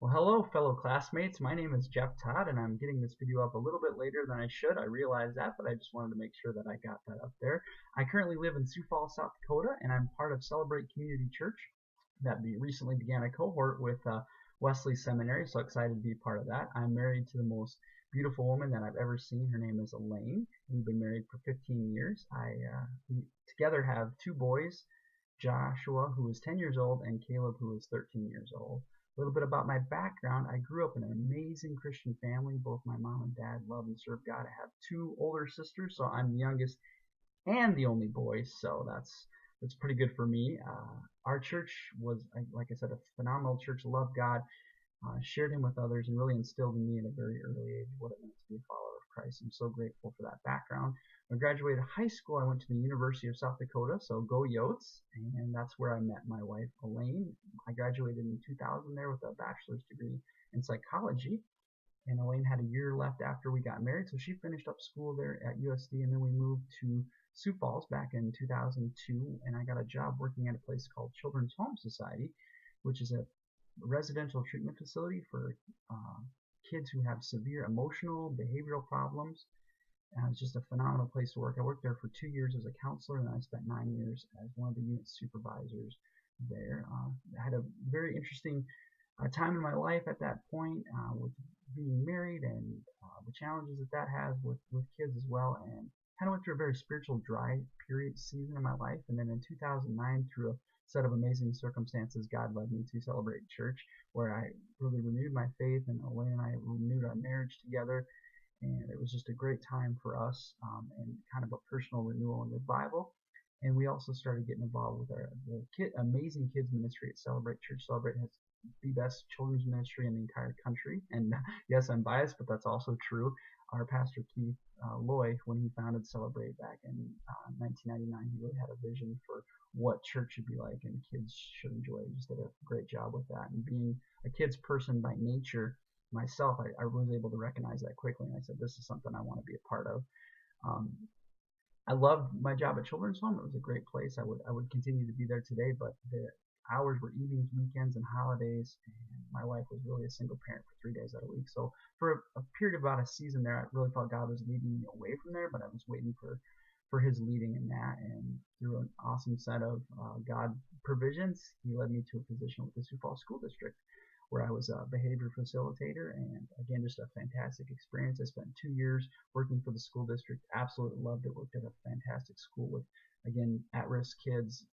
Well, hello, fellow classmates. My name is Jeff Todd, and I'm getting this video up a little bit later than I should. I realize that, but I just wanted to make sure that I got that up there. I currently live in Sioux Falls, South Dakota, and I'm part of Celebrate Community Church that recently began a cohort with Wesley Seminary, so excited to be part of that. I'm married to the most beautiful woman that I've ever seen. Her name is Elaine. We've been married for 15 years. We together have two boys, Joshua, who is 10 years old, and Caleb, who is 13 years old. A little bit about my background. I grew up in an amazing Christian family. Both my mom and dad love and serve God. I have two older sisters, so I'm the youngest and the only boy, so that's pretty good for me. Our church was, like I said, a phenomenal church. Loved God, shared Him with others, and really instilled in me at a very early age what it meant to be a follower of Christ. I'm so grateful for that background. When I graduated high school, I went to the University of South Dakota, so go Yotes, and that's where I met my wife, Elaine. I graduated in 2000 there with a bachelor's degree in psychology, and Elaine had a year left after we got married, so she finished up school there at USD, and then we moved to Sioux Falls back in 2002, and I got a job working at a place called Children's Home Society, which is a residential treatment facility for kids who have severe emotional, behavioral problems. It's just a phenomenal place to work. I worked there for 2 years as a counselor, and then I spent 9 years as one of the unit supervisors there. I had a very interesting time in my life at that point with being married and the challenges that that has with kids as well, and kind of went through a very spiritual dry period season in my life. And then in 2009, through a set of amazing circumstances, God led me to Celebrate Church, where I really renewed my faith, and Elaine and I renewed our marriage together. And it was just a great time for us, and kind of a personal renewal in the Bible. And we also started getting involved with the amazing kids ministry at Celebrate Church. Celebrate has the best children's ministry in the entire country. And yes, I'm biased, but that's also true. Our pastor Keith Loy, when he founded Celebrate back in 1999, he really had a vision for what church should be like and kids should enjoy. He just did a great job with that. And being a kids person by nature myself, I was able to recognize that quickly, and I said, this is something I want to be a part of. Um, I loved my job at Children's Home. It was a great place. I would continue to be there today, but the hours were evenings, weekends, and holidays. And my wife was really a single parent for 3 days out of a week. So for a period of about a season there, I really felt God was leading me away from there, but I was waiting for His leading in that. And through an awesome set of God provisions, He led me to a position with the Sioux Falls School District, where I was a behavior facilitator, and again, just a fantastic experience. I spent 2 years working for the school district, absolutely loved it, worked at a fantastic school with, again, at-risk kids,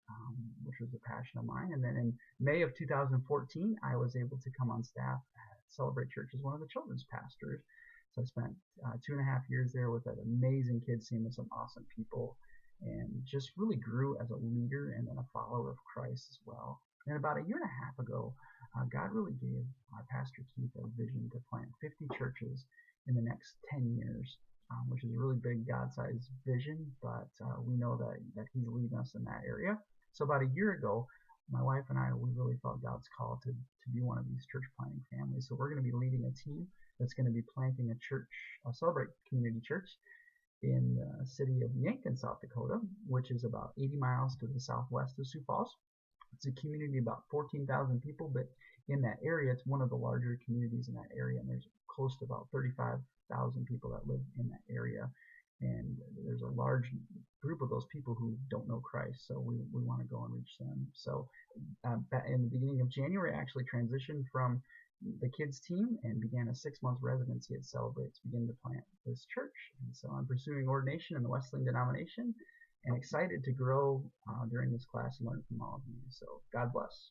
which was a passion of mine. And then in May of 2014, I was able to come on staff at Celebrate Church as one of the children's pastors. So I spent 2.5 years there with an amazing kids team with some awesome people, and just really grew as a leader and then a follower of Christ as well. And about a year and a half ago, God really gave our pastor Keith a vision to plant 50 churches in the next 10 years, which is a really big God-sized vision, but we know that He's leading us in that area. So about a year ago, my wife and I, we really felt God's call to be one of these church planting families. So we're going to be leading a team that's going to be planting a church, a Celebrate Community Church, in the city of Yankton, South Dakota, which is about 80 miles to the southwest of Sioux Falls. It's a community of about 14,000 people, but in that area, it's one of the larger communities in that area, and there's close to about 35,000 people that live in that area. And there's a large group of those people who don't know Christ, so we want to go and reach them. So in the beginning of January, I actually transitioned from the kids team and began a 6-month residency at Celebrate to begin to plant this church. And so I'm pursuing ordination in the Wesleyan denomination, and excited to grow during this class and learn from all of you. So God bless.